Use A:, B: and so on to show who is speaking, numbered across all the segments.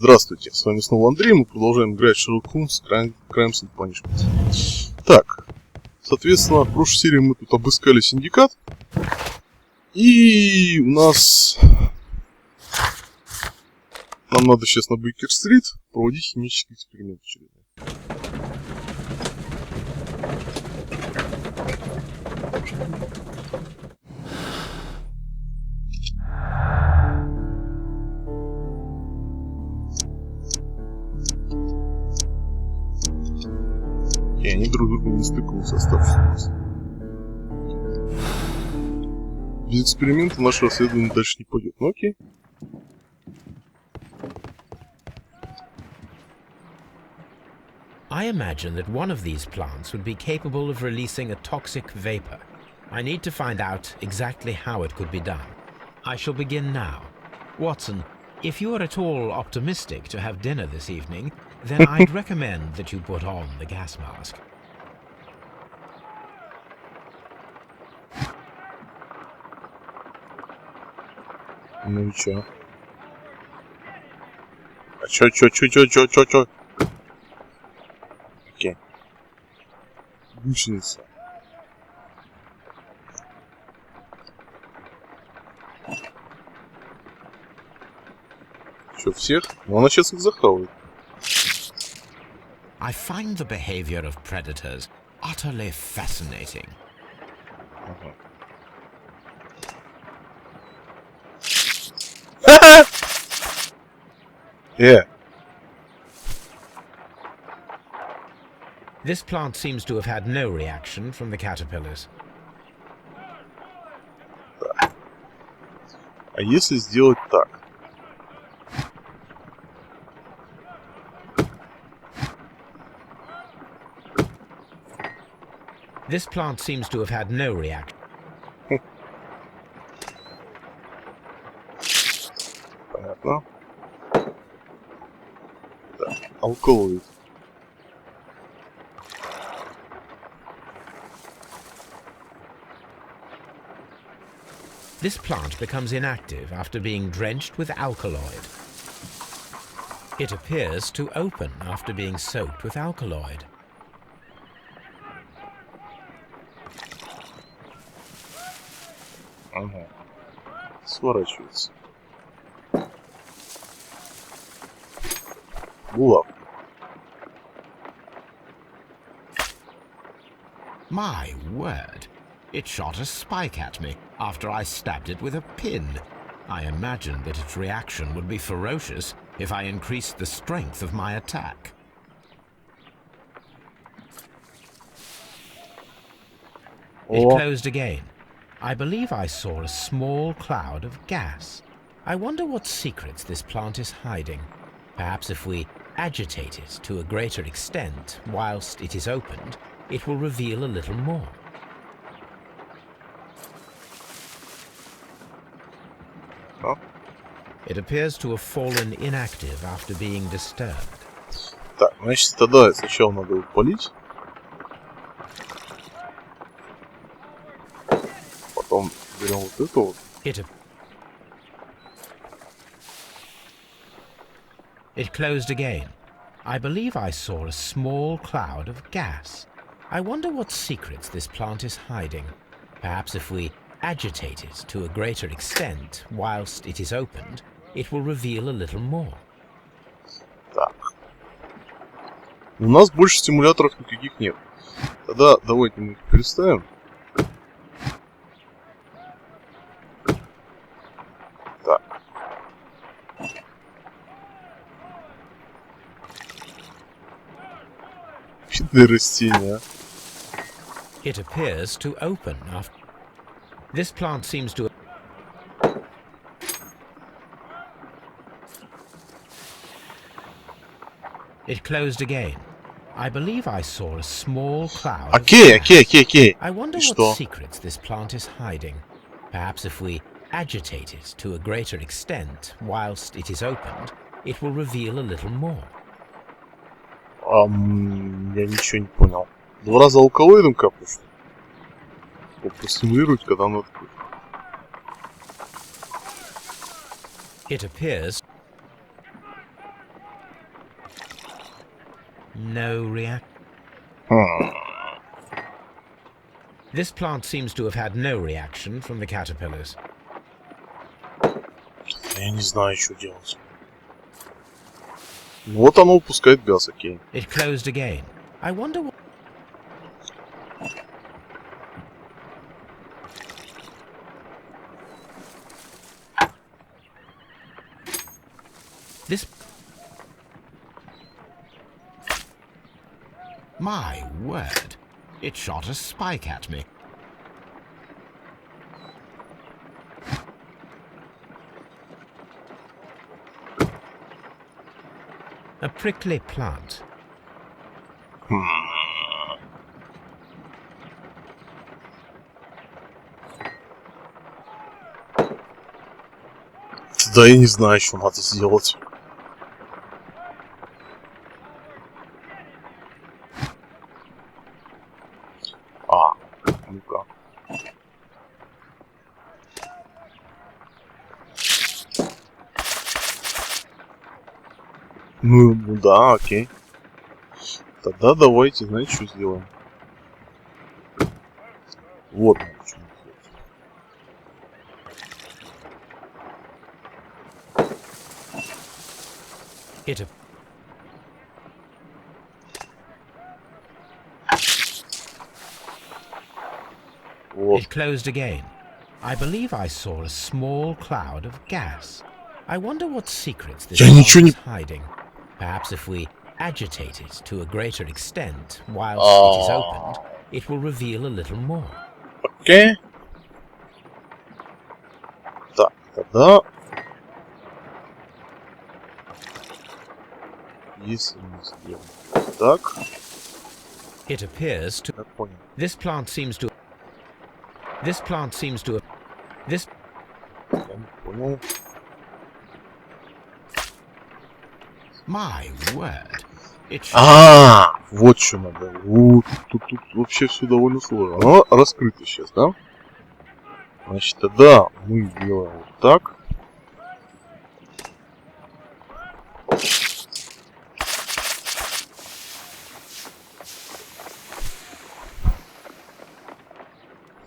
A: Здравствуйте, с вами снова Андрей, мы продолжаем играть в Sherlock Holmes Crimes and Punishment. Так, соответственно, в прошлой серии мы тут обыскали синдикат. И у нас... Нам надо сейчас на Бейкер-стрит проводить химический эксперимент очередной. И они друг другу не стыкуются, оставшись у нас. Без эксперимента наше расследование дальше не пойдет. Ну окей.
B: I imagine that one of these plants would be capable of releasing a toxic vapor. I need to find out exactly how it could be done. I shall begin now. Watson, if you are at all optimistic to have dinner this evening, then I'd recommend that you put on the gas mask.
A: Ну и чё? А чё? Окей. Гусеница. Чё, всех? Ну она сейчас их захавает.
B: I find the behavior of predators utterly fascinating.
A: Ага.
B: This plant seems to have had no reaction from the caterpillars.
A: А если сделать так?
B: This plant seems to have had no reaction.
A: Понятно. Да, алкалоид.
B: This plant becomes inactive after being drenched with alkaloid. It appears to open after being soaked with alkaloid.
A: Ага. Сворачивается. Булав.
B: My word! It shot a spike at me after I stabbed it with a pin. I imagined that its reaction would be ferocious if I increased the strength of my attack. It closed again. I believe I saw a small cloud of gas. I wonder what secrets this plant is hiding. Perhaps if we agitate it to a greater extent whilst it is opened, it will reveal a little more.
A: Huh?
B: It appears to have fallen inactive after being disturbed.
A: Так, значит, тогда сначала надо его полить. Потом берем вот это вот.
B: It closed again. I believe I saw a small cloud of gas. I wonder what secrets this plant is hiding. Perhaps if we agitate it to a greater extent whilst it is opened, it will reveal a little more.
A: Так. У нас больше стимуляторов никаких нет. Тогда давайте мы их переставим. Так. Бедные растения.
B: It appears to open after... This plant seems to... It closed again. I believe I saw a small cloud.
A: Окей.
B: I wonder what secrets this plant is hiding. Perhaps if we agitate it to a greater extent whilst it is opened, it will reveal a little more.
A: Я ничего не понял. 2 раза алкалоидом капнуть, что ли? Простимулировать, когда оно открыто.
B: It appears. No reaction. This plant seems to have had no reaction from the caterpillars.
A: Я не знаю, что делать. Вот оно выпускает газ, окей.
B: It closed again. I wonder what... This... My word. It shot a spike at me. A prickly plant.
A: Да я не знаю, что надо сделать. Ну-ка. Ну да, окей. Тогда давайте, знаете, что сделаем? Вот.
B: It...
A: Вот.
B: It closed again. I believe I saw a small cloud of gas. I wonder what secrets this plant is hiding. Perhaps if we agitate it to a greater extent whilst it is opened, it will reveal a little more.
A: Окей. Так, тогда... Если мы сделаем так...
B: It appears to...
A: Я понял.
B: This plant seems to... This plant seems to... This...
A: Я не понял.
B: My word.
A: Вот что надо. Тут вообще все довольно сложно. Оно раскрыто сейчас, да? Значит, тогда мы делаем вот так.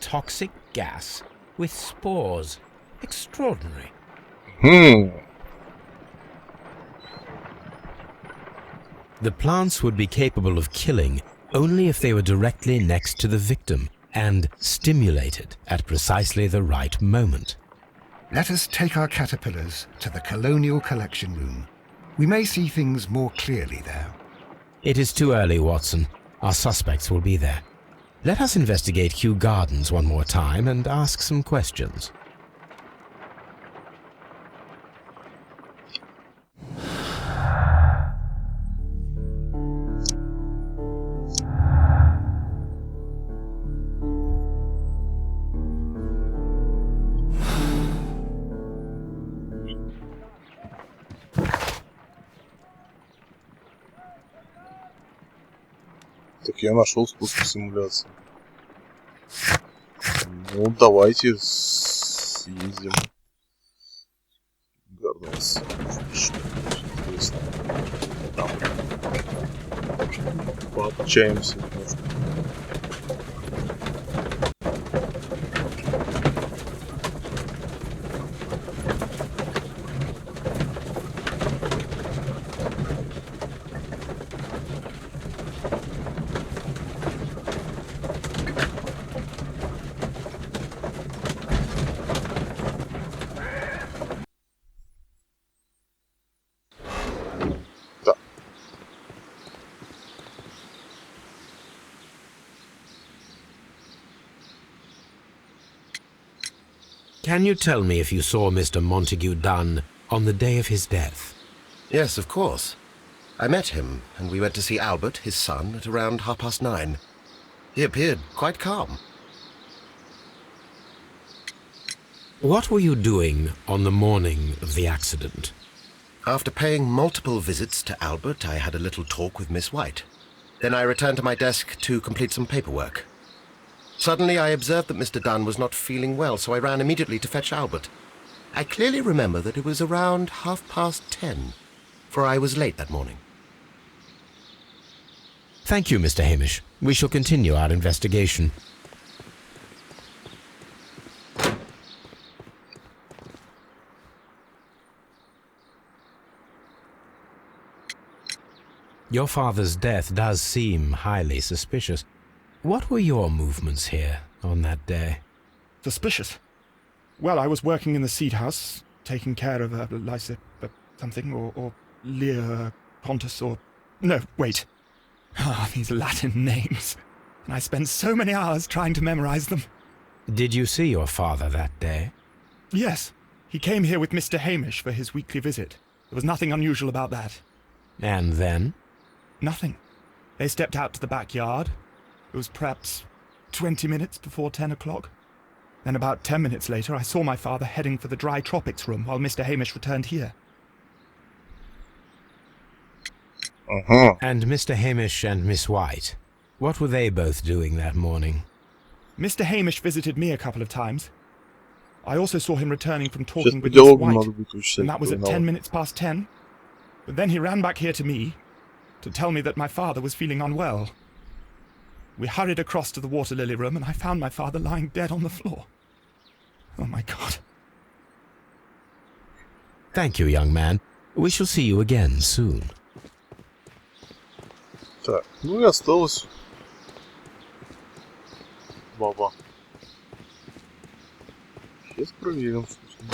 B: Toxic gas with spores. Extraordinary. The plants would be capable of killing only if they were directly next to the victim and stimulated at precisely the right moment.
C: Let us take our caterpillars to the Colonial Collection Room. We may see things more clearly there.
B: It is too early, Watson. Our suspects will be there. Let us investigate Kew Gardens one more time and ask some questions.
A: Так, я нашел способ симуляции. Ну, давайте съездим. Гарденс. Интересно. Там. Пообщаемся немножко.
B: Can you tell me if you saw Mr. Montague Dunn on the day of his death?
D: Yes, of course. I met him, and we went to see Albert, his son, at around 9:30. He appeared quite calm.
B: What were you doing on the morning of the accident?
D: After paying multiple visits to Albert, I had a little talk with Miss White. Then I returned to my desk to complete some paperwork. Suddenly I observed that Mr. Dunn was not feeling well, so I ran immediately to fetch Albert. I clearly remember that it was around 10:30, for I was late that morning.
B: Thank you, Mr. Hamish. We shall continue our investigation. Your father's death does seem highly suspicious. What were your movements here on that day?
E: Suspicious? Well, I was working in the seed house, taking care of Lysa, something, or Lear Pontus, or... No, wait. Ah, these Latin names. And I spent so many hours trying to memorize them.
B: Did you see your father that day?
E: Yes. He came here with Mr. Hamish for his weekly visit. There was nothing unusual about that.
B: And then?
E: Nothing. They stepped out to the backyard. It was perhaps 20 minutes before 10 o'clock. Then about 10 minutes later, I saw my father heading for the dry tropics room while Mr. Hamish returned here.
B: And Mr. Hamish and Miss White, what were they both doing that morning?
E: Mr. Hamish visited me a couple of times. I also saw him returning from talking with Miss White, and that was at 10 minutes past 10. But then he ran back here to me to tell me that my father was feeling unwell. We hurried across to the water lily room, and I found my father lying dead on the floor. Oh my God.
B: Thank you, young man. We shall see you again soon.
A: Так, ну и осталось... Баба. Сейчас проверим, что с ним.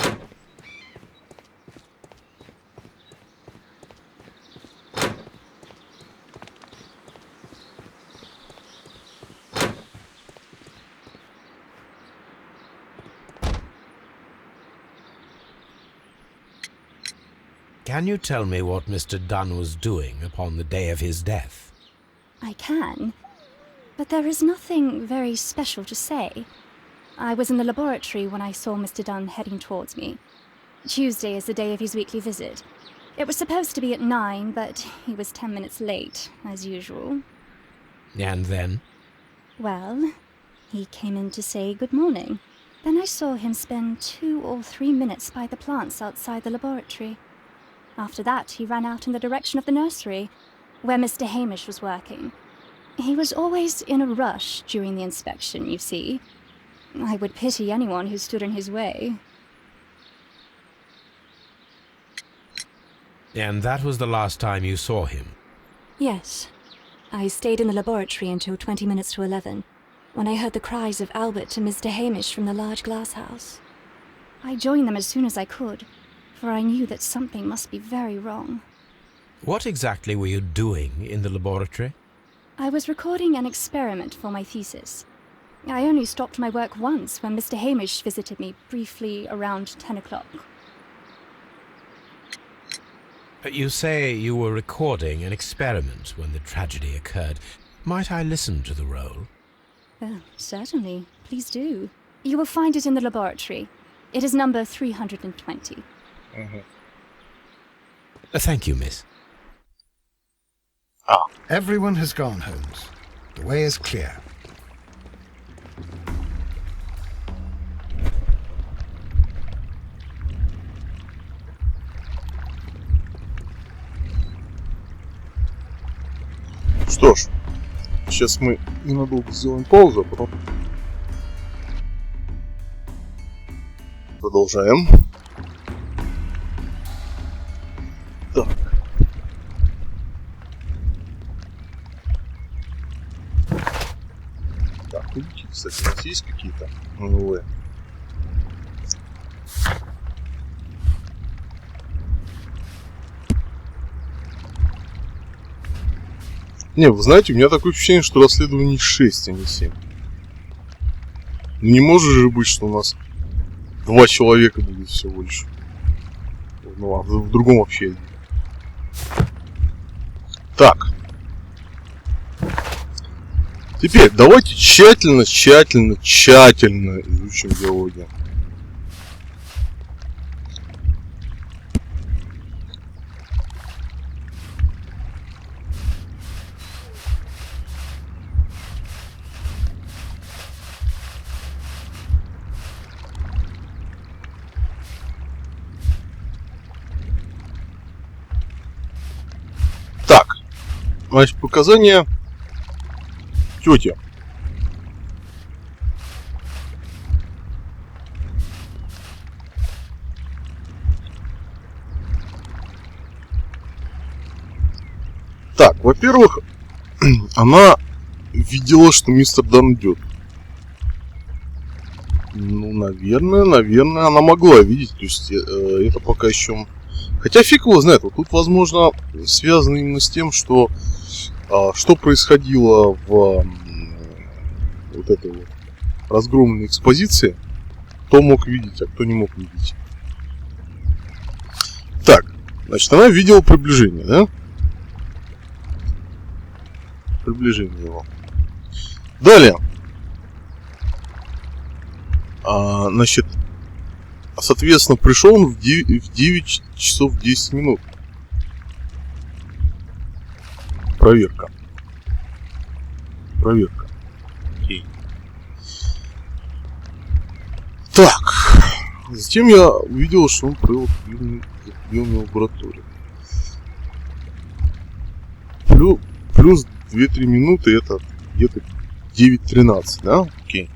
B: Can you tell me what Mr. Dunn was doing upon the day of his death?
F: I can, but there is nothing very special to say. I was in the laboratory when I saw Mr. Dunn heading towards me. Tuesday is the day of his weekly visit. It was supposed to be at 9, but he was 10 minutes late, as usual.
B: And then?
F: Well, he came in to say good morning. Then I saw him spend 2 or 3 minutes by the plants outside the laboratory. After that, he ran out in the direction of the nursery, where Mr. Hamish was working. He was always in a rush during the inspection, you see. I would pity anyone who stood in his way.
B: And that was the last time you saw him?
F: Yes. I stayed in the laboratory until 20 minutes to 11, when I heard the cries of Albert and Mr. Hamish from the large glass house. I joined them as soon as I could, for I knew that something must be very wrong.
B: What exactly were you doing in the laboratory?
F: I was recording an experiment for my thesis. I only stopped my work once when Mr. Hamish visited me briefly around 10 o'clock.
B: You say you were recording an experiment when the tragedy occurred. Might I listen to the roll?
F: Certainly. Please do. You will find it in the laboratory. It is number 320.
B: Thank you, miss.
C: Everyone has gone, Holmes. The way is clear.
A: Что ж, сейчас мы ненадолго сделаем паузу, а потом продолжаем. Так. Так, ключи, кстати, у нас есть какие-то новые? Не, вы знаете, у меня такое ощущение, что расследований 6, а не 7. Ну не может же быть, что у нас 2 человека будет всего лишь. Ну ладно, в другом вообще. Так. Теперь давайте тщательно изучим диалоги. Так, значит, показания тетя. Так, во-первых, она видела, что мистер Дан идет. Ну, наверное, она могла видеть. То есть, это пока еще... Хотя фиг его знает. Вот тут, возможно, связано именно с тем, что происходило в вот этой вот разгромленной экспозиции. Кто мог видеть, а кто не мог видеть. Так, значит, она видела приближение, да? Приближение его. Далее. Значит, соответственно, пришел он в 9 часов 10 минут. Проверка. Окей. Так. Затем я увидел, что он провел в лабораторию. Плюс 2-3 минуты, это где-то 9:13, да? Окей.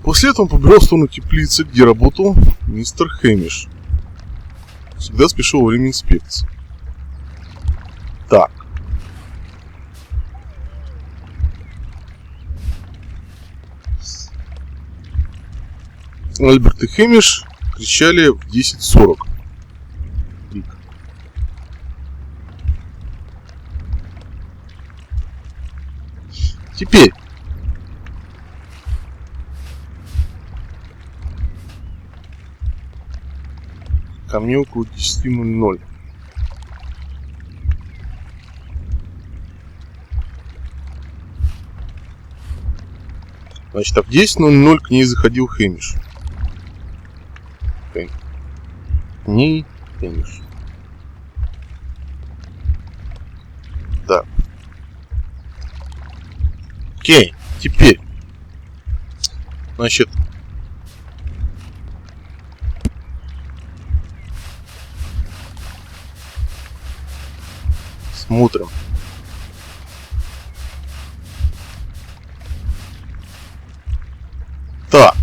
A: После этого он побрел в сторону теплицы, где работал мистер Хэмиш. Всегда спешил во время инспекции. Так. Альберт и Хэмиш кричали в 10:40. Теперь. Ко мне около 10:00. Значит, а в 10:00 к ней заходил Хэмиш. К ней Хэмиш. Да. Окей, теперь. Значит. Смотрим. Так.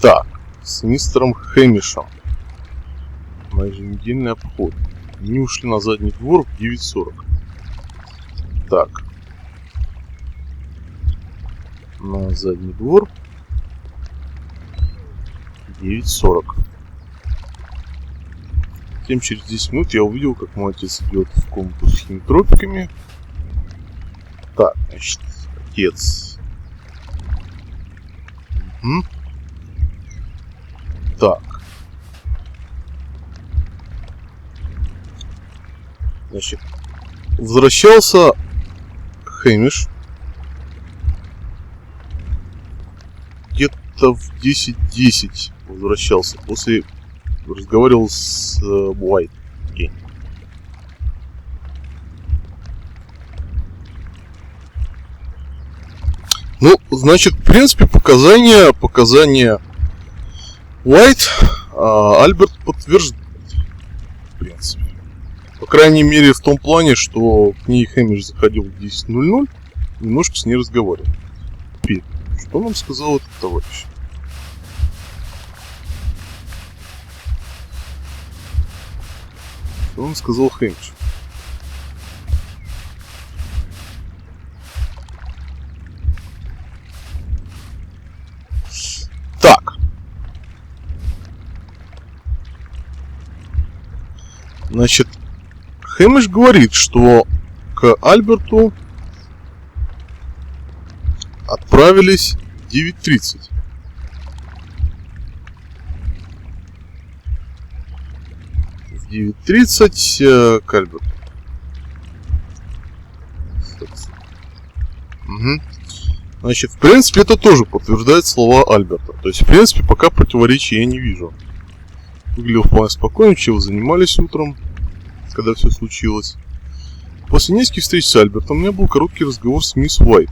A: Так. С мистером Хэмишем. На еженедельный обход. Они ушли на задний двор в 9:40. Так. На задний двор 9:40. Затем через 10 минут я увидел, как мой отец идет в комнату с химтропиками. Так, значит, отец. Угу. Так. Значит, возвращался Хэмиш где-то в 10:10 возвращался. После разговаривал с Уайт. Okay. Ну, значит, в принципе, показания Уайт Альберт подтверждает. В принципе. По крайней мере, в том плане, что к ней Хэмиш заходил в 10:00, немножко с ней разговаривал. Теперь, что нам сказал этот товарищ? Что он сказал Хэмиш? Так. Значит, Хэмиш говорит, что к Альберту отправились в 9:30. В 9:30 к Альберту. Угу. Значит, в принципе, это тоже подтверждает слова Альберта. То есть, в принципе, пока противоречия я не вижу. Выглядел вполне спокойно, чем вы занимались утром, когда все случилось. После нескольких встреч с Альбертом у меня был короткий разговор с мисс Уайт.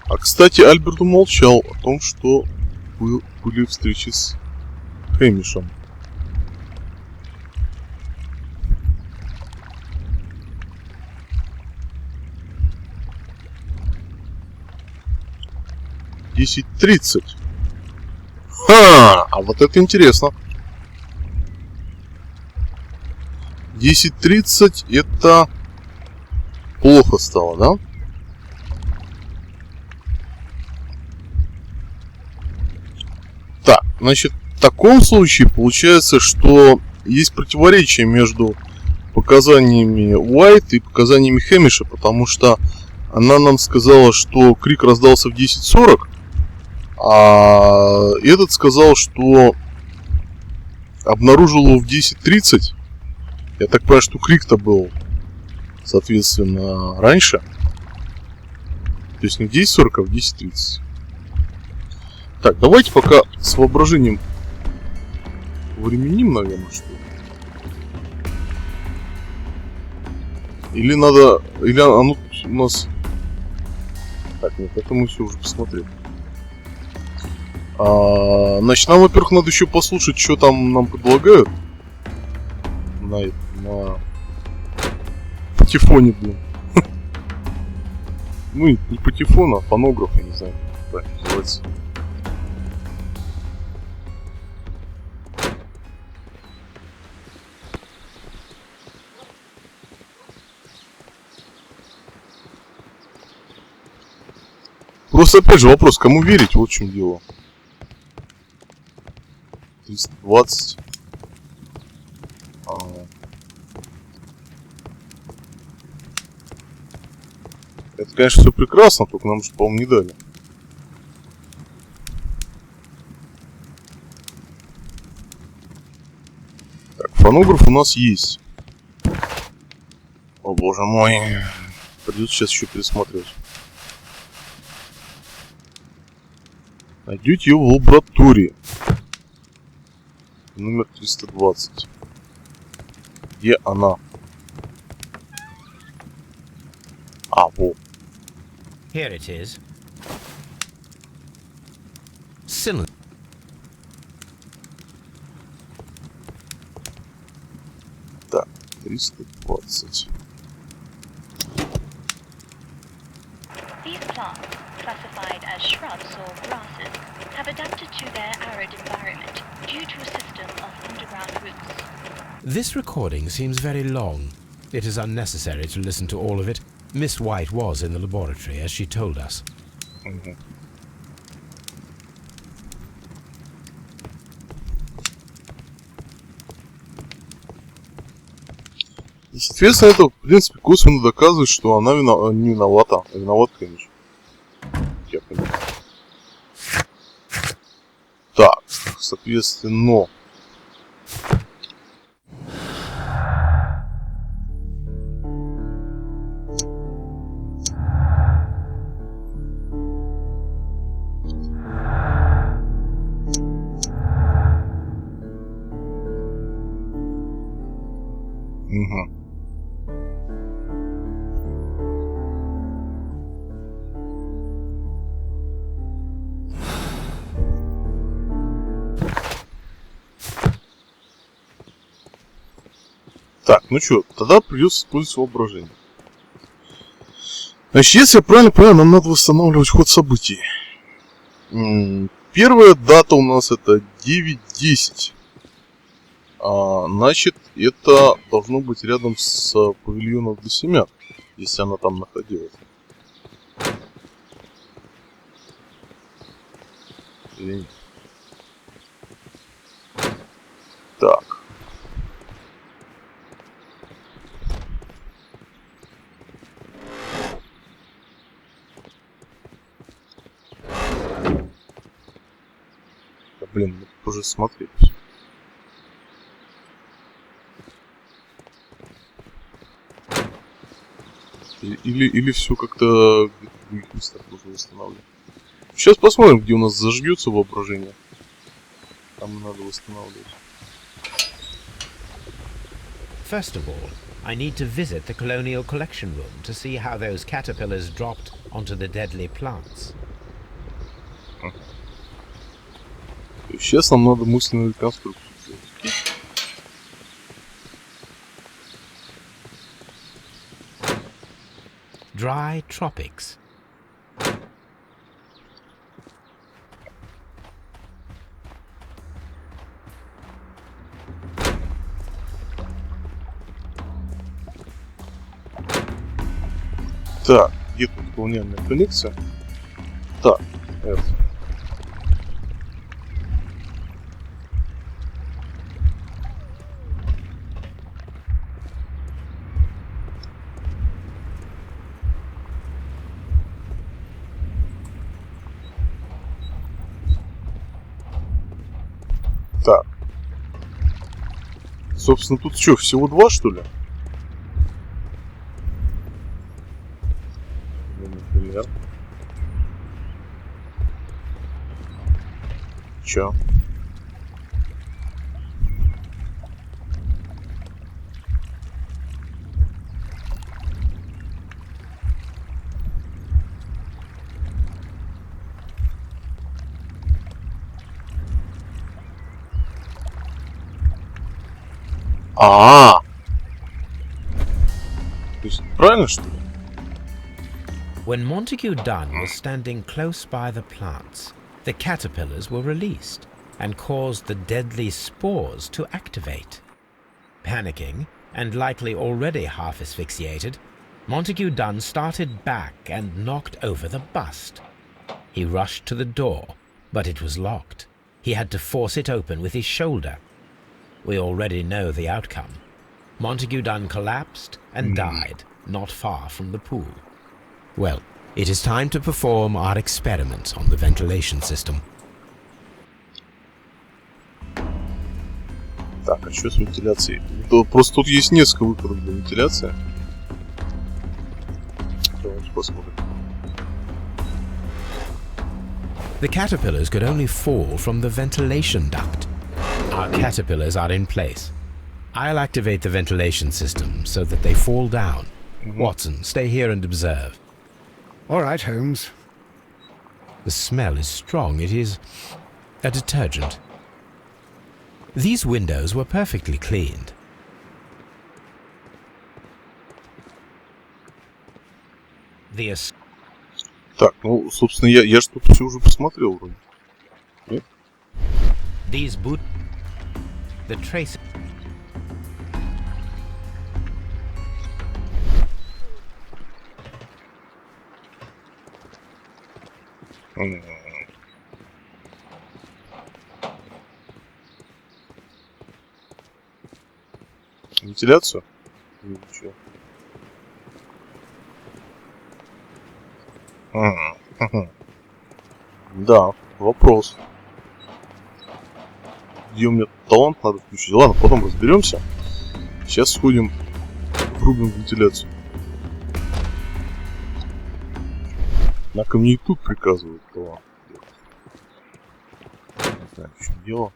A: А кстати, Альберт умолчал о том, что были встречи с Хэмишем. $10:30. Ха! А вот это интересно. 10:30 это плохо стало, да? Так, значит, в таком случае получается, что есть противоречие между показаниями Уайт и показаниями Хэмиша, потому что она нам сказала, что крик раздался в 10:40, а этот сказал, что обнаружил его в 10:30. Я так понимаю, что крик-то был, соответственно, раньше. То есть не в 10:40, а в 10:30. Так, давайте пока с воображением временим, наверное, что ли. Или надо... Или оно у нас... Так, нет, это мы все уже посмотрели. Значит, нам, во-первых, надо еще послушать, что там нам предлагают. На патефоне, блин. Ну, не патефон, а фонограф, я не знаю, как правильно называется. Просто, опять же, вопрос, кому верить, вот в чем дело. 320. Это, конечно, все прекрасно, только нам же, по-моему, не дали. Так, фонограф у нас есть. О, боже мой. Придется сейчас еще пересматривать. Найдете ее в лаборатории. Номер 320. Где она? А, вот.
B: Here it is. Cylinder.
A: Так, 320.
G: These plants, classified as shrubs or grasses, have adapted to their arid environment due to a system of underground roots.
B: This recording seems very long. It is unnecessary to listen to all of it. Miss White was in the laboratory, as she told us.
A: Угу. Соответственно, это, в принципе, косвенно доказывает, что она не виновата. А виноват, конечно. Я понимаю. Так, соответственно... Угу. Так, ну что, тогда придется использовать воображение. Значит, если я правильно понимаю, нам надо восстанавливать ход событий. Первая дата у нас это 9:10. Значит, это должно быть рядом с павильоном для семян, если она там находилась. Или нет? Так. Да, блин, мы уже смотрели. Или все как-то в других местах нужно восстанавливать. Сейчас посмотрим, где у нас зажгется воображение. Там надо восстанавливать.
B: First of all, I need to visit the colonial collection room to see how those caterpillars dropped onto the deadly plants.
A: Сейчас нам надо мысленную реконструкцию сделать.
B: Dry tropics.
A: Так, где тут колониальная коллекция? Так, это. Так. Собственно, тут что, всего 2, что ли? Например. Чё? То есть, правильно, что ли?
B: When Montague Dunn was standing close by the plants, the caterpillars were released and caused the deadly spores to activate. Panicking, and likely already half asphyxiated, Montague Dunn started back and knocked over the bust. He rushed to the door, but it was locked. He had to force it open with his shoulder. We already know the outcome. Montague Dunn collapsed and died not far from the pool. Well, it is time to perform our experiment on the ventilation system.
A: Так, а что с вентиляцией? Просто тут есть несколько выходов для вентиляции. Давайте посмотрим.
B: The caterpillars could only fall from the ventilation duct. Our caterpillars are in place. I'll activate the ventilation system so that they fall down. Watson, stay here and observe.
C: All right, Holmes.
B: The smell is strong. It is a detergent. These windows were perfectly cleaned.
A: Так, ну, собственно, я что-то все уже посмотрел вроде. Нет?
B: These boot... The trace...
A: Вентиляцию? Ничего. Да, вопрос. Где у меня талант надо включить? Ладно, потом разберемся. Сейчас сходим, врубим вентиляцию. Однако мне и тут приказывают талант. Не знаю, в чем дело.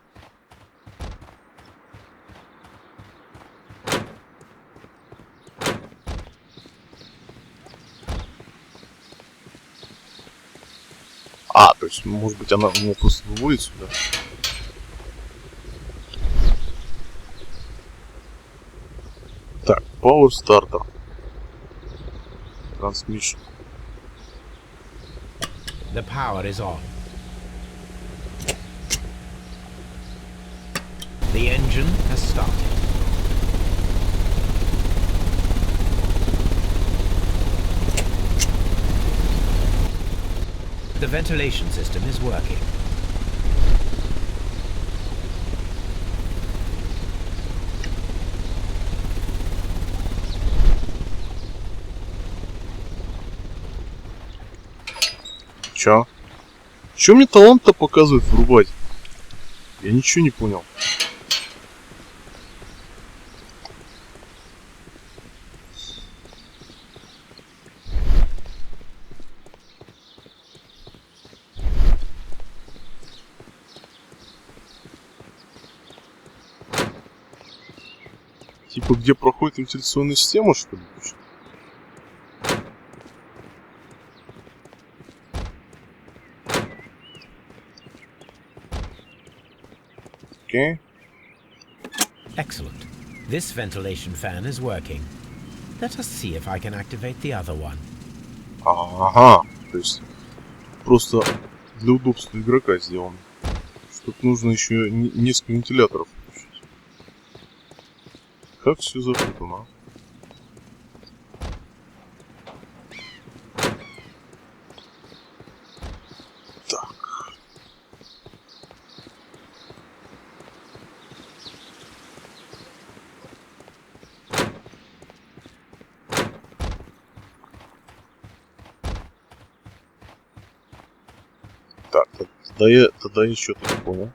A: То есть, может быть, она меня просто выводит сюда. Так, Power Starter. Transmission.
B: The power is on. The engine has started. The ventilation system is working.
A: Чё? Чё мне талант-то показывает врубать? Я ничего не понял. Типа, где проходит вентиляционная система, что ли? Окей.
B: Excellent. This ventilation fan is working. Let us see if I can activate the other one.
A: Ага. То есть просто для удобства игрока сделано. Тут нужно еще несколько вентиляторов включить. Как все запутано. Так. Так, тогда я что-то не понял.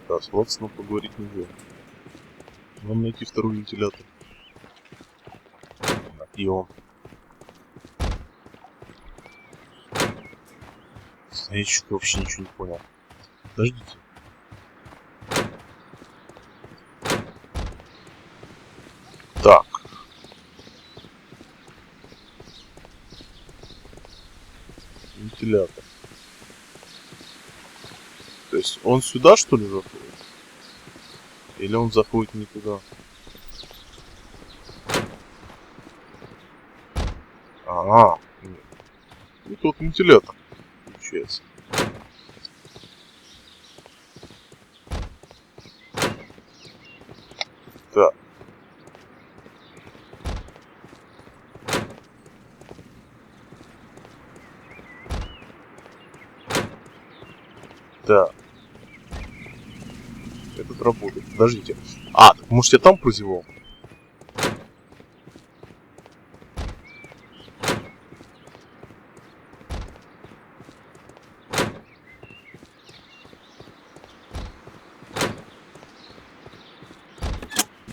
A: Да, с Ватсоном поговорить нельзя. Нам найти второй вентилятор. И он. Я что-то вообще ничего не понял. Подождите. Так. Вентилятор. То есть он сюда, что ли, заходит? Или он заходит не туда? Ага. Нет. И тут вентилятор получается. Так. Да. Этот работает. Подождите. А, так может я там прозевал?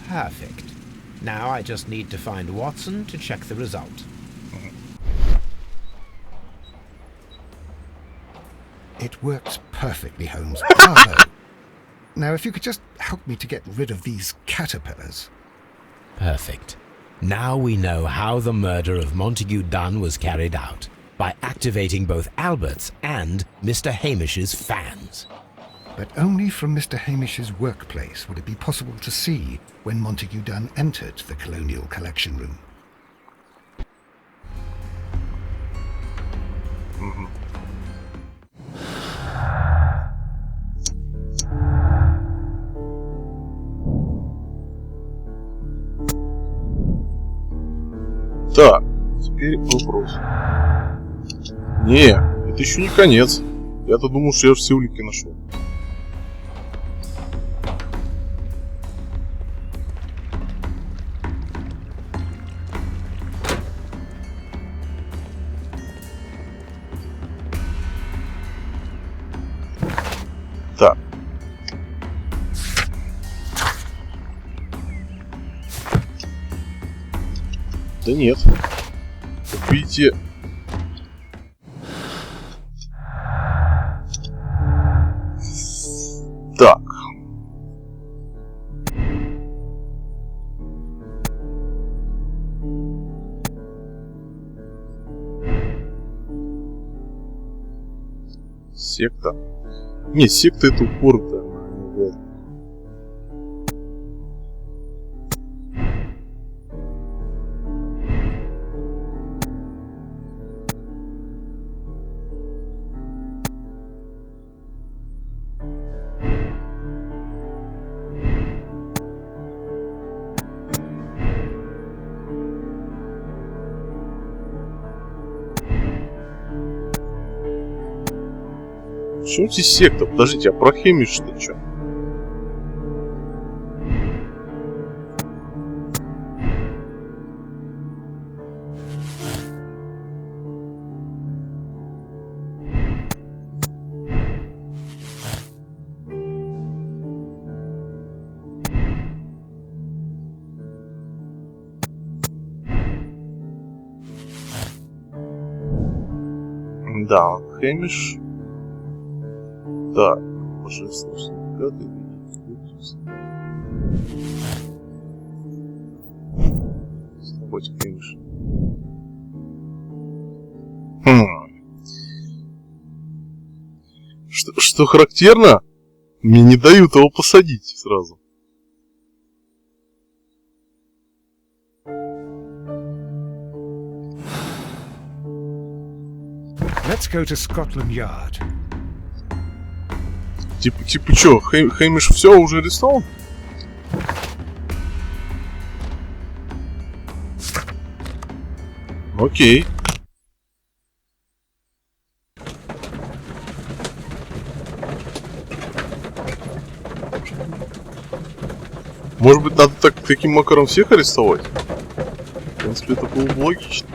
B: Perfect. Now I just need to find Watson to check the result.
C: It works perfectly, Holmes. Bravo. Now, if you could just help me to get rid of these caterpillars.
B: Perfect. Now we know how the murder of Montague Dunn was carried out, by activating both Albert's and Mr. Hamish's fans.
C: But only from Mr. Hamish's workplace would it be possible to see when Montague Dunn entered the Colonial Collection Room.
A: Так, теперь вопрос. Не, это еще не конец. Я-то думал, что я все улики нашел. Так. Да нет. Как видите... Так. Секта. Не, секта это упоротая. Почему здесь секта? Подождите, а про Хэмиш-то что? Да, Хэмиш. Так, божественный синдикат и Слободь Хэмиш. Что характерно, мне не дают его посадить сразу.
C: Let's go to Scotland Yard.
A: Типа чё, Хэмиш все уже арестован? Окей. Может быть, надо таким макаром всех арестовать? В принципе, это было бы логично.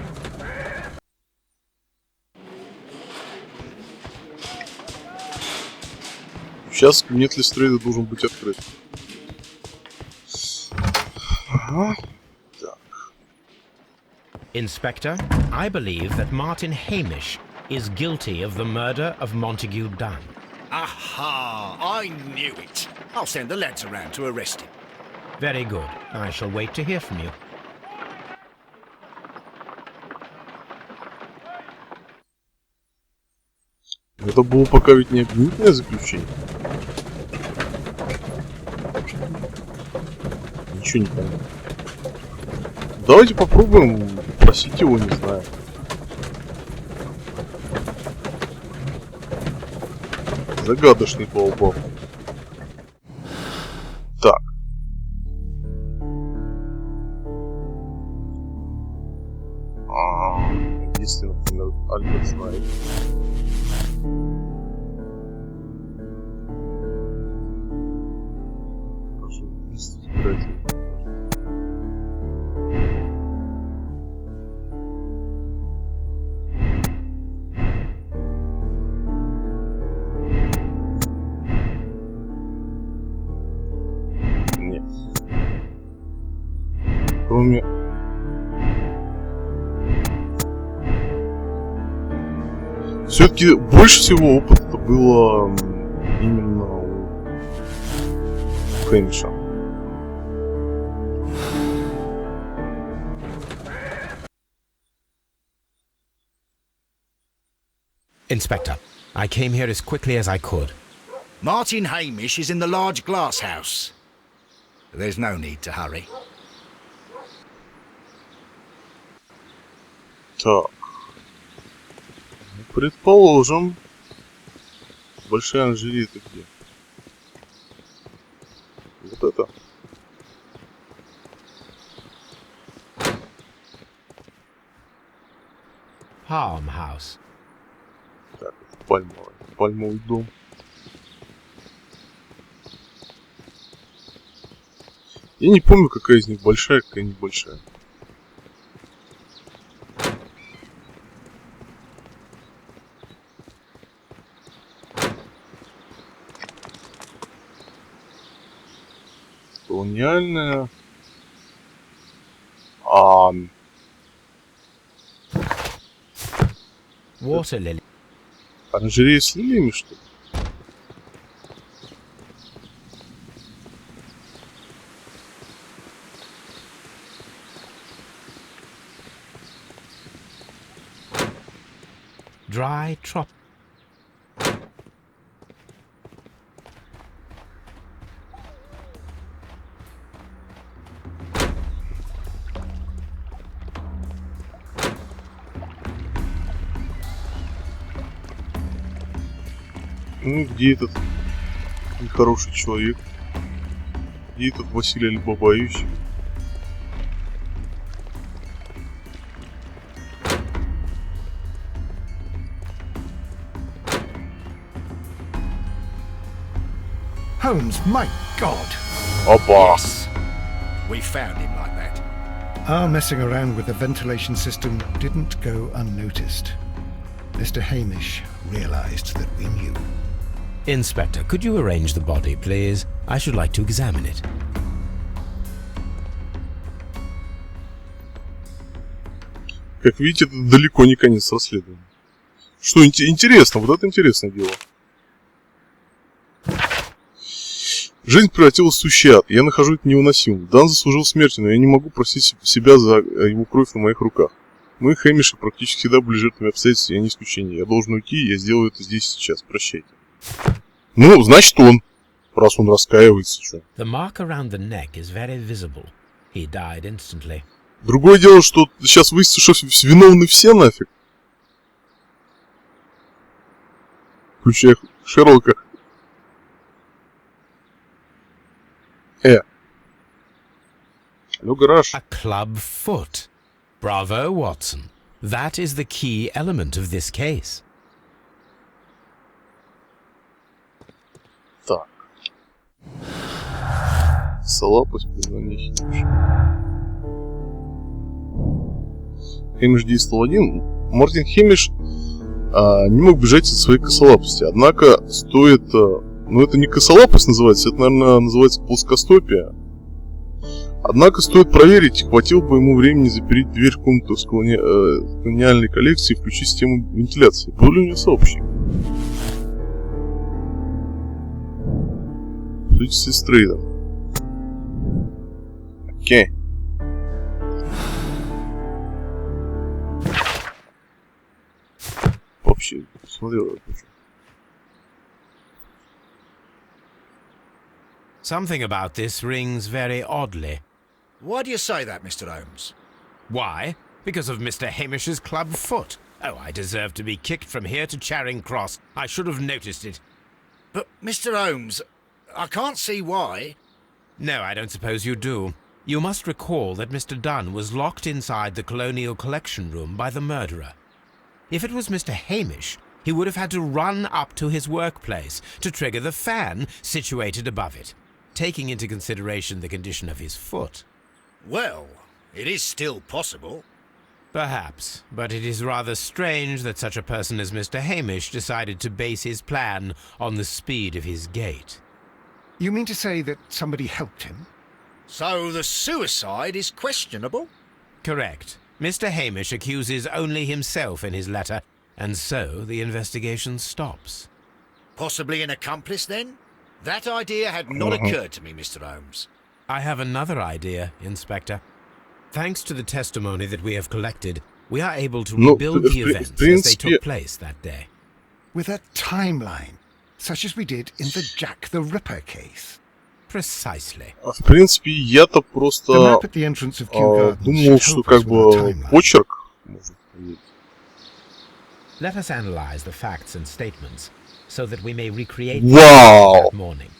A: Сейчас кабинет Лестрейда должен быть открыт. Ага.
B: Inspector, I believe that Martin Hamish is guilty of the murder of Montague Dunn.
H: Aha! I knew it. I'll send the lads around to arrest him.
B: Very good. I shall wait to hear from you.
A: Это было пока ведь не обвинительное заключение. Ничего не понятно. Давайте попробуем просить его, не знаю. Загадочный балбал. Так. Если, например, Альберт знает. Прошу, избирайте. Нет. Кроме... Все-таки больше всего опыта было именно у Хэмиша.
B: Inspector, I came here as quickly as I could.
H: Martin Hamish is in the large glass house. There's no need to hurry.
A: Так. Предположим. Большая оранжерея это где? Вот это.
B: Farmhouse.
A: Так, это пальмовый дом. Я не помню, какая из них большая, какая небольшая. Колониальная.
B: Water lily.
A: Оранжерея с лилиями, что ли?
B: Dry trop.
A: Ну, где этот нехороший человек? Где этот Василий Альбабающий?
C: Holmes, my God!
A: Опа!
H: Yes. We found him like that.
C: Our messing around with the ventilation system didn't go unnoticed. Mr. Hamish realized that we knew.
B: Inspector, could you arrange the body, please? I should like to examine it.
A: Как видите, это далеко не конец расследования. Что интересно, вот это интересное дело. Жизнь превратилась в сущий ад, я нахожу это невыносимым. Дан заслужил смерти, но я не могу простить себя за его кровь на моих руках. Мы, Хэмиши, практически всегда были жертвами обстоятельств, я не исключение. Я должен уйти, я сделаю это здесь сейчас. Прощайте. Ну, значит он. Раз он раскаивается, что.
B: The mark around the neck is very visible. He died instantly.
A: Другое дело, что сейчас выяснится, что виновны все нафиг. Включая Шерлока. Алло, гараж.
B: A club foot. Bravo, Watson. That is the key element of this case.
A: Так. Салапость, признание Хэмиша. Хэмиш действовал один. Мартин Хэмиш не мог бежать от своей косолапости. Однако стоит... ну, это не косолапость называется, это, наверное, называется плоскостопие. Однако стоит проверить, хватило бы ему времени запереть дверь в комнату с колониальной коллекцией и включить систему вентиляции. Был ли у него сообщник? Судите с трейдом. Окей. Вообще, смотрел я почему.
B: Something about this rings very oddly.
H: Why do you say that, Mr. Holmes?
B: Why? Because of Mr. Hamish's club foot. Oh, I deserve to be kicked from here to Charing Cross. I should have noticed it.
H: But, Mr. Holmes, I can't see why.
B: No, I don't suppose you do. You must recall that Mr. Dunn was locked inside the Colonial Collection Room by the murderer. If it was Mr. Hamish, he would have had to run up to his workplace to trigger the fan situated above it, taking into consideration the condition of his foot.
H: Well, it is still possible.
B: Perhaps, but it is rather strange that such a person as Mr. Hamish decided to base his plan on the speed of his gait.
C: You mean to say that somebody helped him?
H: So the suicide is questionable?
B: Correct. Mr. Hamish accuses only himself in his letter, and so the investigation stops.
H: Possibly an accomplice, then? That idea had not occurred to me, Mr. Holmes.
B: I have another idea, Inspector. Thanks to the testimony that we have collected, we are able to rebuild the events as they took place that day.
C: With a timeline, such as we did in the Jack the Ripper case.
B: Precisely.
A: В принципе, я-то просто думал, что как бы почерк.
B: Let us analyze the facts and statements so that we may recreate that morning.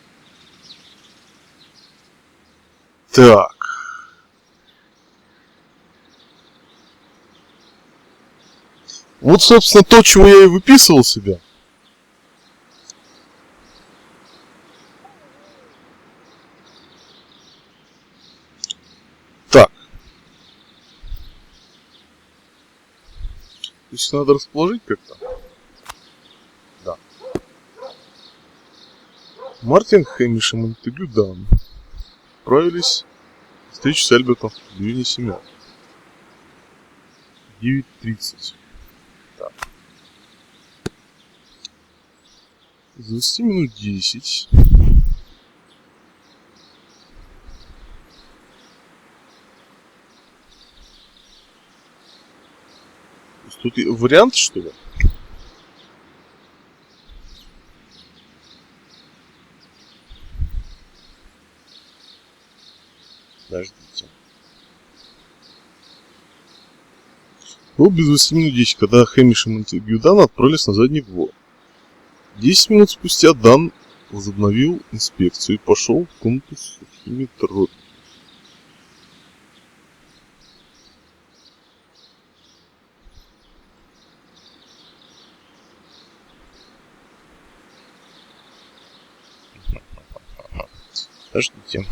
A: Так. Вот, собственно, то, чего я и выписывал себе. Так. То есть надо расположить как-то. Да. Мартин Хэмиш и Монтегю Дан отправились на встречу с Альбертом в районе 7. 9:30. Так. За 20 минут 10. Тут вариант, что ли? Подождите. Было без 20 минут 10, когда Хэмиш и Монтегю Дан отправились на задний двор. 10 минут спустя Дан возобновил инспекцию и пошел в комнату с сухими тропами. Подождите.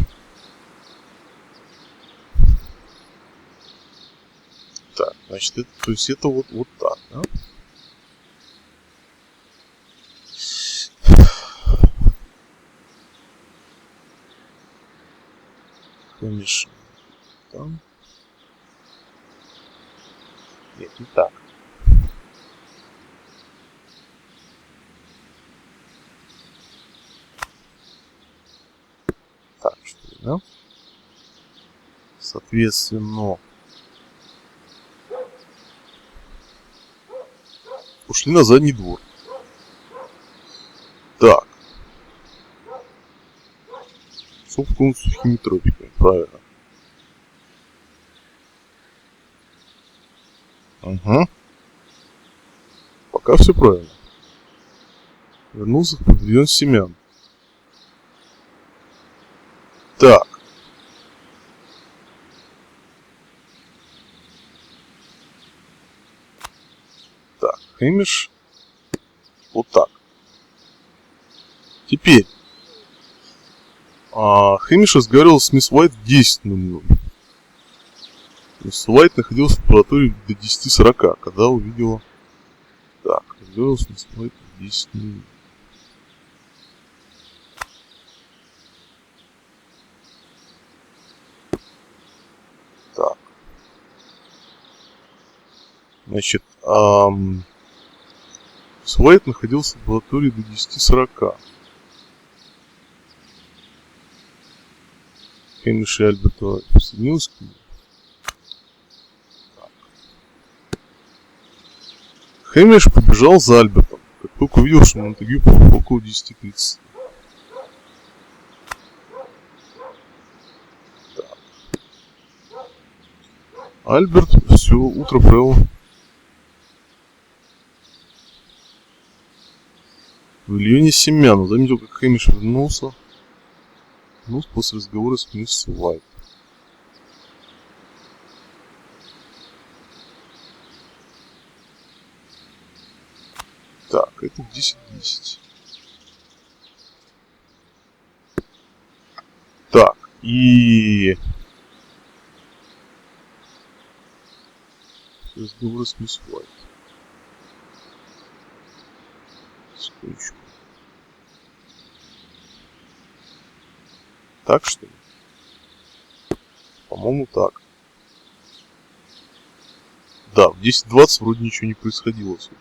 A: Так, значит, это, то есть это вот так, да? Конечно. Там. Нет, не так. Так, что ли, да? Соответственно, ушли на задний двор. Так. Шел в комнату с сухими тропиками, правильно. Ага. Пока все правильно. Вернулся в павильон семян. Так. Так, Хэмиш. Вот так. Теперь. Хэмиш разговаривал с мисс Уайт в 10:00. Мисс Уайт находилась в лаборатории до 10:40, когда увидела... Так, разговаривал с мисс Уайт в 10:00. Так. Значит, мисс Уайт находился в лаборатории до 10:40. Хэмиш и Альберта присоединилась к нему. Хэмиш побежал за Альбертом, как только увидел, что Монтегю около 10:30. Альберт все утро провел в павильоне семян. Заметил, как Хэмиш вернулся после разговора с мисс Уайт. Так, это в 10:10. Так, и... разговоры с мисс Уайт. Секундочку. Так что ли? По-моему, так. Да, в 10:20 вроде ничего не происходило сегодня.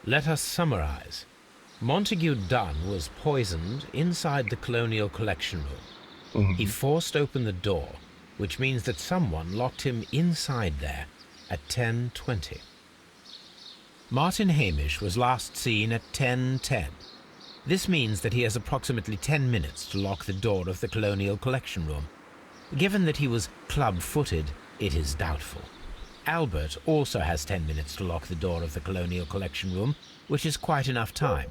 B: Let us summarize. Montague Dunn was poisoned inside the Colonial Collection Room. He forced open the door, which means that someone locked him inside there at 10:20. Martin Hamish was last seen at 10:10. This means that he has approximately 10 minutes to lock the door of the Colonial Collection Room. Given that he was club-footed, it is doubtful. Albert also has 10 minutes to lock the door of the Colonial Collection Room, which is quite enough time.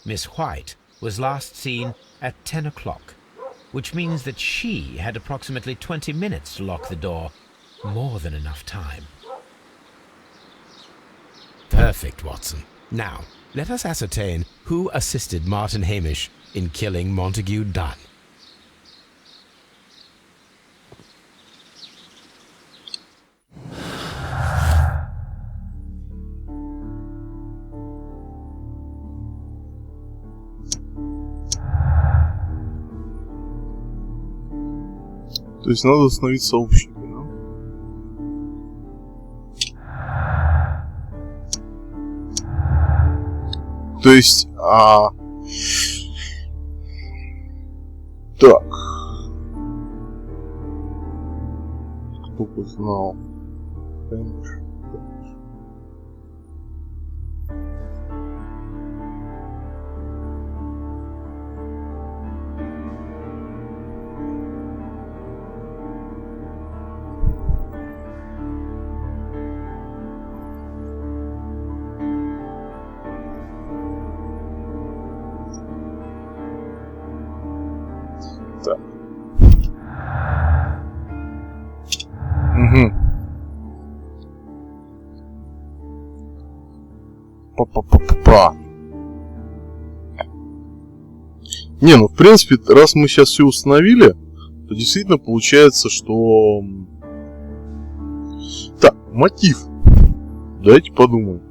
B: Miss White was last seen at 10 o'clock, which means that she had approximately 20 minutes to lock the door. More than enough time. Perfect, Watson. Now, let us ascertain who assisted Martin Hamish in killing Montague Dunn.
A: То есть надо остановить сообщника, да? То есть, так. Кто бы знал? Конечно. Так. Па-па-па-па-па. Не, ну в принципе, раз мы сейчас все установили, то действительно получается, что... Так, мотив. Давайте подумаем.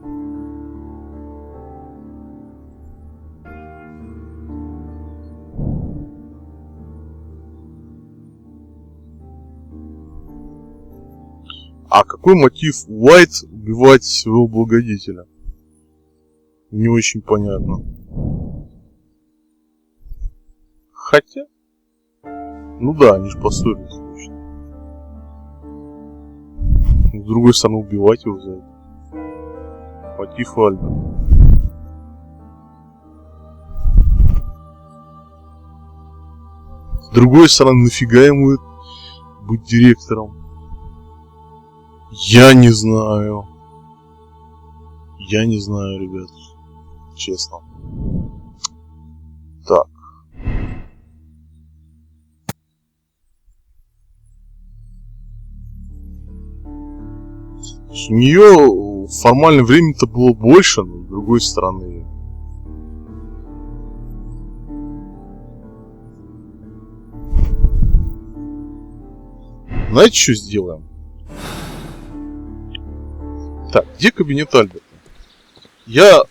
A: А какой мотив Уайт убивать своего благодетеля? Не очень понятно. Хотя... Ну да, они же поссорились точно. С другой стороны, убивать его за это. Мотив Альберта. С другой стороны, нафига ему быть директором? Я не знаю. Я не знаю, ребят. Честно. Так. У нее формально времени-то было больше, но с другой стороны. Знаете, что сделаем? Так, где кабинет Альберта? Я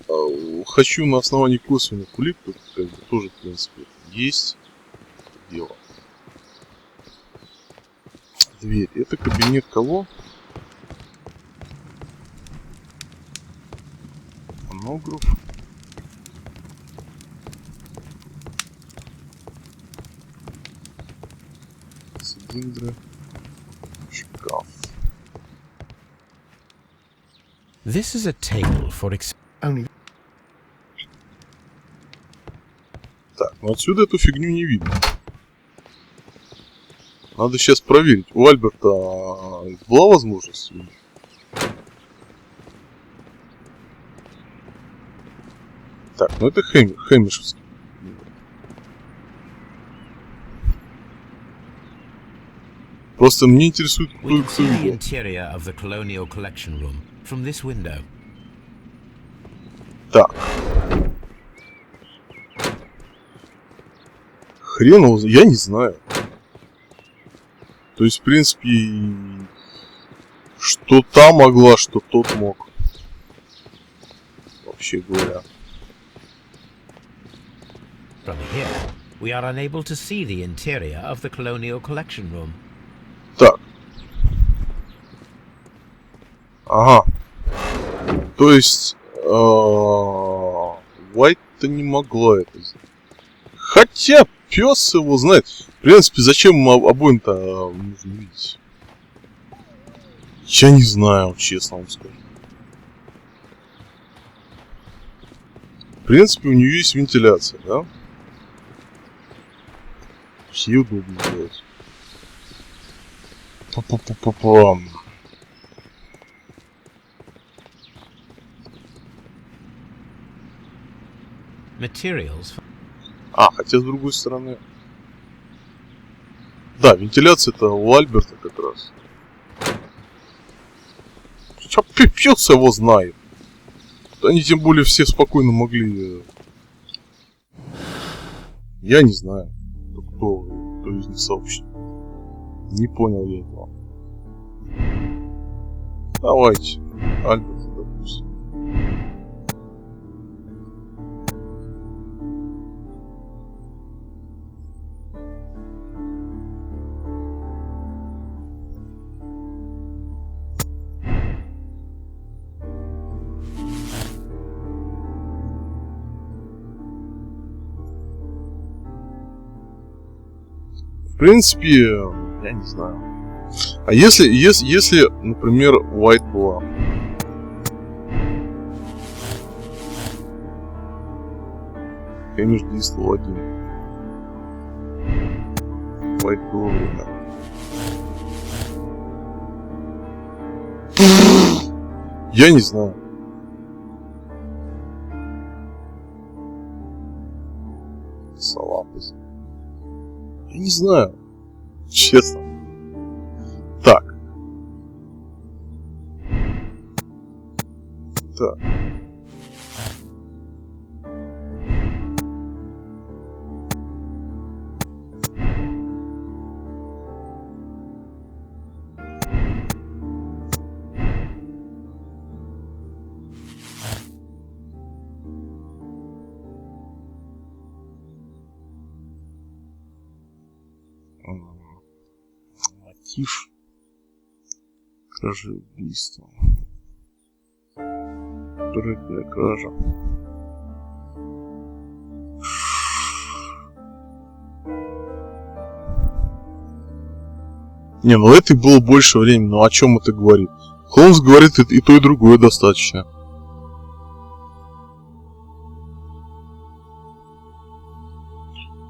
A: хочу на основании косвенных улик, тут как бы тоже, в принципе, есть дело. Дверь. Это кабинет кого? Фонограф. Цилиндры. Шкаф.
B: This is a table for
C: Only
A: Так, ну отсюда эту фигню не видно. Надо сейчас проверить. У Альберта была возможность? Так, ну это Хэмишевский. Просто мне интересует, кто
B: We
A: их
B: can see the
A: видел.
B: interior of the colonial collection room from this window.
A: Так. Хрен его, я не знаю. То есть, в принципе, что та могла, что тот мог. Вообще говоря.
B: From here, we are unable to see the interior of the colonial collection room.
A: Так. Ага. То есть, Уайт-то не могла это сделать. Хотя, пес его знает. В принципе, зачем ему обоим-то нужно видеть? Я не знаю, честно вам скажу. В принципе, у нее есть вентиляция, да? Все удобно делать. Па-па-па-па-пам.
B: Materials.
A: А, хотя с другой стороны... Да, вентиляция-то у Альберта как раз. Сейчас пипец его знает. Они тем более все спокойно могли... Я не знаю, кто из них сообщник. Не понял я этого. Давайте, Альберта, допустим. В принципе, я не знаю. А если, например, Уайт была? Хэмиш действовал один. Уайт было время. Я не знаю. Салапы. Я не знаю. Честно. Так. Так. Мотив. Кража и убийство. Прыгная кража. Не, ну этой было больше времени, но о чем это говорит? Холмс говорит, и то, и другое достаточно.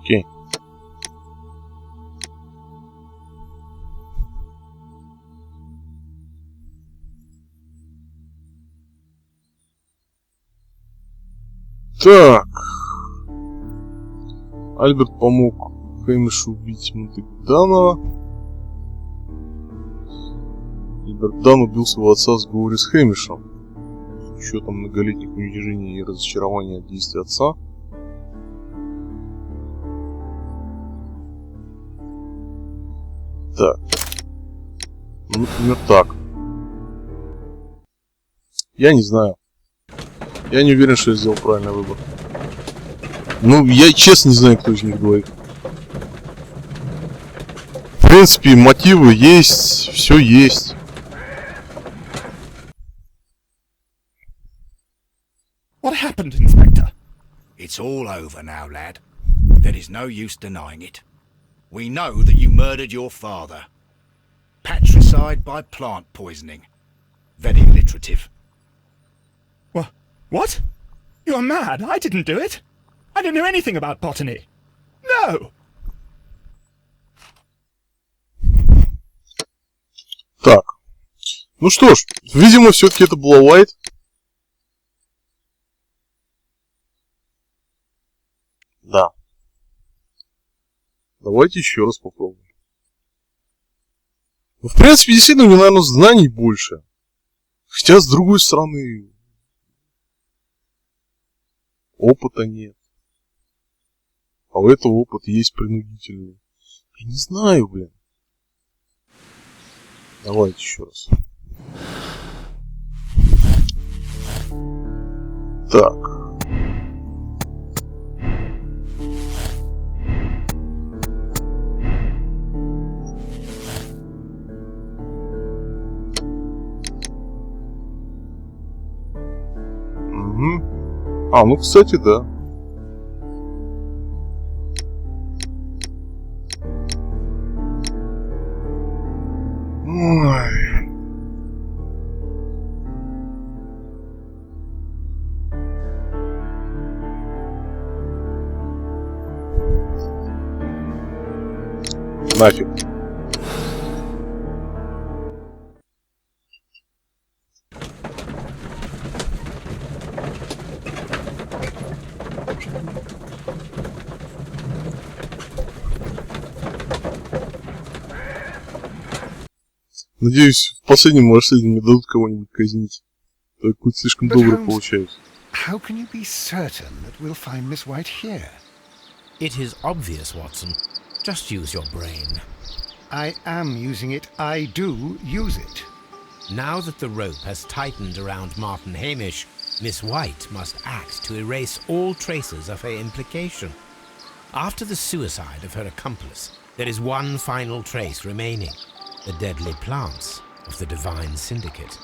A: Окей. Так. Альберт помог Хэмишу убить Монтегдана. Альберт Дан убил своего отца в сговоре с Хэмишем. С учетом многолетних унижений и разочарования от действий отца. Так. Ну, например, так. Я не знаю. Я не уверен, что я сделал правильный выбор. Ну, я честно не знаю, кто из них двоих. В принципе, мотивы есть, все есть.
E: What happened, Inspector?
H: It's all over now, lad. There is no use denying it. We know that you murdered your father. Patricide by plant poisoning. Very alliterative.
E: What? You're mad. I didn't do it. I don't know anything about botany. No!
A: Так. Ну что ж, видимо, все-таки это была Уайт. Да. Давайте еще раз попробуем. Ну, в принципе, действительно, у меня, наверное, знаний больше. Хотя, с другой стороны, опыта нет. А у этого опыт есть принудительный. Я не знаю, блин. Давайте еще раз. Так. Угу. А, ну, кстати, да. Ой. Нафиг. Надеюсь, в последнем расследовании дадут кого-нибудь казнить. Так будет слишком добрый получается.
C: How can you be certain that we'll find Miss White here?
B: It is obvious, Watson. Just use your brain.
C: I am using it. I do use it.
B: Now that the rope has tightened around Martin Hamish, Miss White must act to erase all traces of her implication. After the suicide of her accomplice, there is one final trace remaining. The deadly plants of the Divine Syndicate.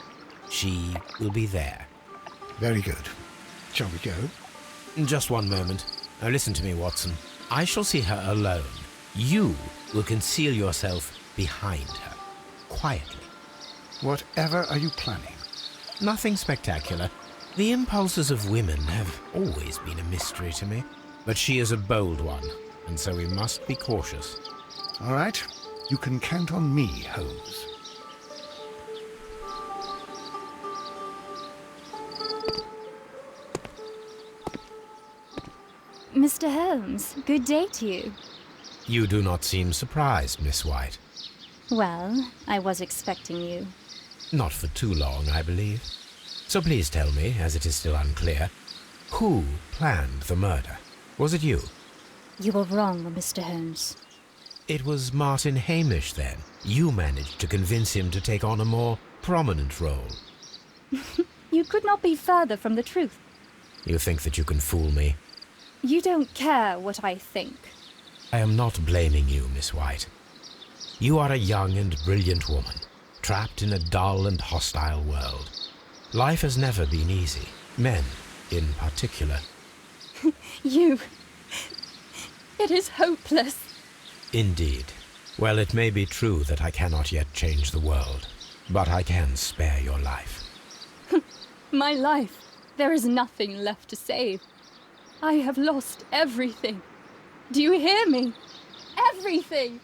B: She will be there.
C: Very good. Shall we go?
B: Just one moment. Now listen to me, Watson. I shall see her alone. You will conceal yourself behind her. Quietly.
C: Whatever are you planning?
B: Nothing spectacular. The impulses of women have always been a mystery to me. But she is a bold one, and so we must be cautious.
C: All right. You can count on me, Holmes.
F: Mr. Holmes, good day to you.
B: You do not seem surprised, Miss White.
F: Well, I was expecting you.
B: Not for too long, I believe. So please tell me, as it is still unclear, who planned the murder? Was it you?
F: You were wrong, Mr. Holmes.
B: It was Martin Hamish, then. You managed to convince him to take on a more prominent role.
F: You could not be further from the truth.
B: You think that you can fool me?
F: You don't care what I think.
B: I am not blaming you, Miss White. You are a young and brilliant woman. trapped in a dull and hostile world. Life has never been easy, men in particular.
F: You... It is hopeless.
B: Indeed. Well, it may be true that I cannot yet change the world, but I can spare your life.
F: My life. There is nothing left to save. I have lost everything. Do you hear me? Everything!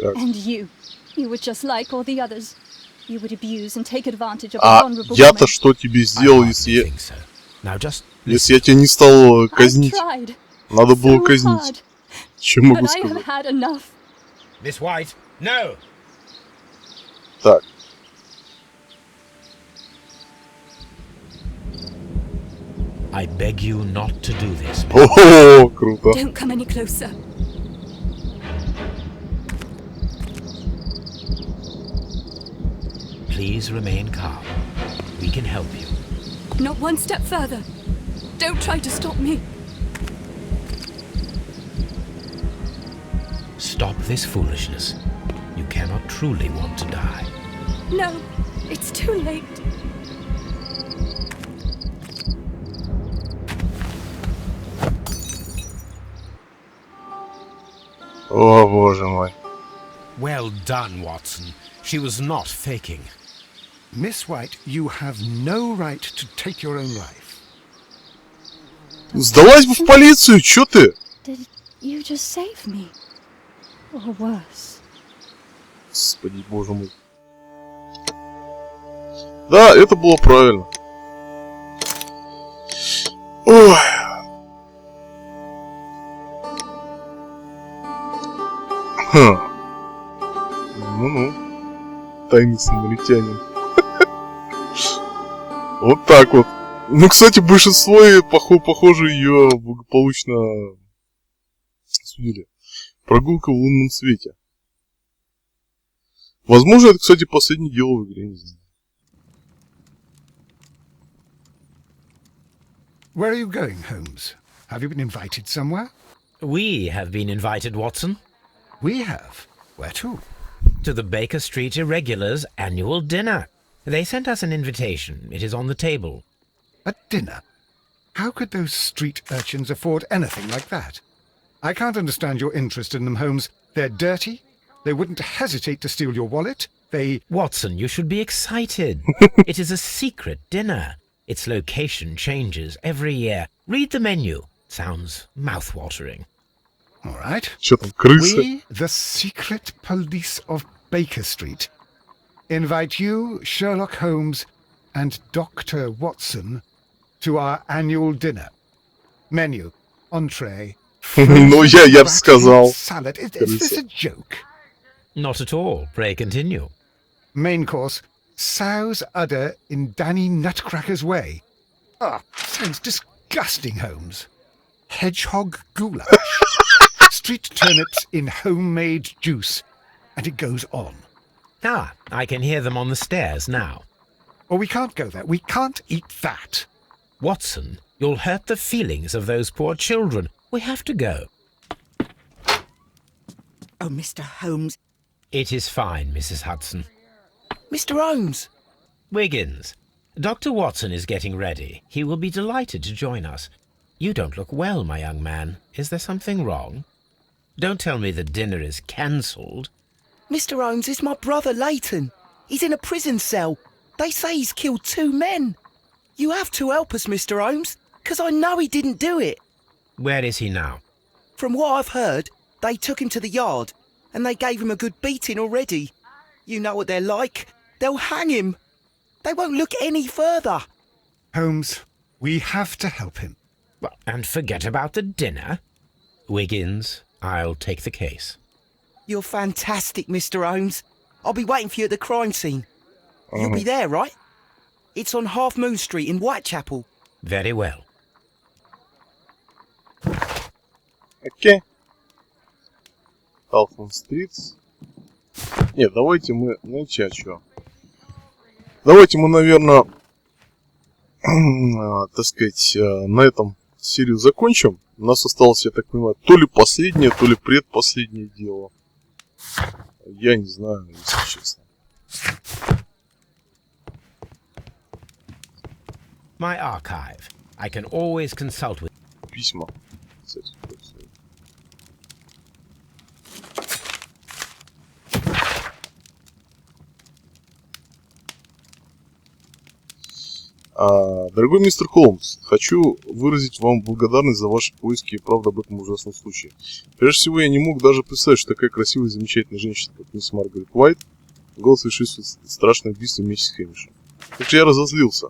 F: And you were just like all the others. You would abuse and take advantage of a vulnerable woman.
A: Я-то что тебе сделал, если я тебя не стал казнить? Надо было казнить. Чем могу сказать?
B: Miss White, no!
A: Так.
B: I beg you not to do this.
A: О, круто.
F: Don't come any closer.
B: Please remain calm. We can help you.
F: Not one step further. Don't try to stop me.
B: Stop this foolishness. You cannot truly want to die.
F: No, it's too late.
A: О, боже мой.
B: Well done, Watson. She was not faking.
C: Miss White, you have no right to take your own life.
A: Сдалась бы в полицию, чё ты?
F: Did you just save me? Or worse?
A: Господи, боже мой. Да, это было правильно. Ой. Хм. Ну-ну. Тайный самаритянин. Вот так вот. Ну, кстати, большинство, похоже, ее благополучно осудили. Прогулка в лунном свете. Возможно, это, кстати, последнее дело в игре, не знаю.
C: Where are you going, Holmes? Have you been invited somewhere?
B: We have been invited, Watson.
C: We have? Where to?
B: To the Baker Street Irregulars' annual dinner. They sent us an invitation. It is on the table.
C: A dinner? How could those street urchins afford anything like that? I can't understand your interest in them, Holmes. They're dirty. They wouldn't hesitate to steal your wallet. They...
B: Watson, you should be excited. It is a secret dinner. Its location changes every year. Read the menu. Sounds mouth-watering.
C: All right.
A: Чё там, крысы?
C: We, the secret police of Baker Street, invite you, Sherlock Holmes, and Dr. Watson to our annual dinner. Menu, entree,
A: Ну, я бы сказал.
C: salad. Is this a joke?
B: Not at all. Pray continue.
C: Main course, sow's udder in Danny Nutcracker's way. Ah, sounds disgusting, Holmes. Hedgehog goulash. Street turnips in homemade juice. And it goes on.
B: Ah, I can hear them on the stairs now.
C: Oh, we can't go there. We can't eat that.
B: Watson, you'll hurt the feelings of those poor children. We have to go.
I: Oh, Mr. Holmes.
B: It is fine, Mrs. Hudson.
I: Mr. Holmes!
B: Wiggins, Dr. Watson is getting ready. He will be delighted to join us. You don't look well, my young man. Is there something wrong? Don't tell me the dinner is cancelled.
I: Mr. Holmes, it's my brother Leighton. He's in a prison cell. They say he's killed 2 men. You have to help us, Mr. Holmes, because I know he didn't do it.
B: Where is he now?
I: From what I've heard, they took him to the yard, and they gave him a good beating already. You know what they're like. They'll hang him. They won't look any further.
C: Holmes, we have to help him.
B: Well, and forget about the dinner? Wiggins, I'll take the case.
I: You're fantastic, Mr. Holmes. I'll be waiting for you at the crime scene. You'll be there, right? It's on Half Moon Street in Whitechapel.
B: Very well.
A: Окей. Half Moon Street. Нет, давайте мы... Знаете, чё? Давайте мы, наверное, так сказать, на этом серию закончим. У нас осталось, я так понимаю, то ли последнее, то ли предпоследнее дело. Я не знаю, если честно.
B: My archive. I can always consult with...
A: Письма. Дорогой мистер Холмс, хочу выразить вам благодарность за ваши поиски и правду об этом ужасном случае. Прежде всего, я не мог даже представить, что такая красивая и замечательная женщина, как мисс Маргарет Уайт, могла совершить страшное убийство вместе с Хэмишем. Так что я разозлился.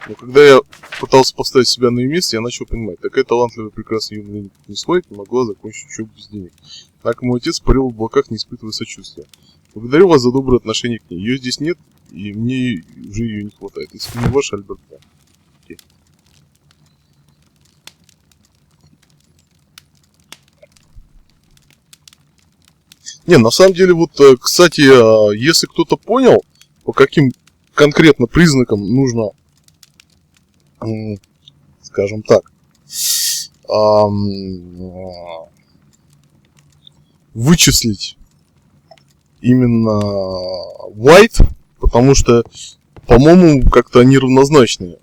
A: Но когда я пытался поставить себя на ее место, я начал понимать, такая талантливая, прекрасная юная мисс Уайт не могла закончить учебу без денег. Однако мой отец парил в облаках, не испытывая сочувствия. Благодарю вас за доброе отношение к ней. Ее здесь нет, и мне уже ее не хватает. Если не ваш, Альберт, да. Окей. Не, на самом деле, вот, кстати, если кто-то понял, по каким конкретно признакам нужно, скажем так, вычислить именно White, потому что, по-моему, как-то они равнозначные.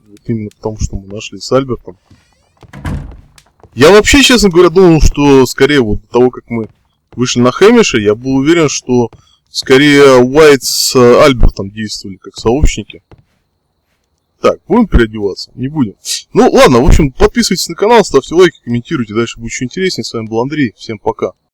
A: Вот именно потому, что мы нашли с Альбертом. Я вообще, честно говоря, думал, что скорее вот до того, как мы вышли на Хэмиша, я был уверен, что скорее White с Альбертом действовали как сообщники. Так, будем переодеваться? Не будем. Ну, ладно, в общем, подписывайтесь на канал, ставьте лайки, комментируйте, дальше будет еще интереснее. С вами был Андрей, всем пока.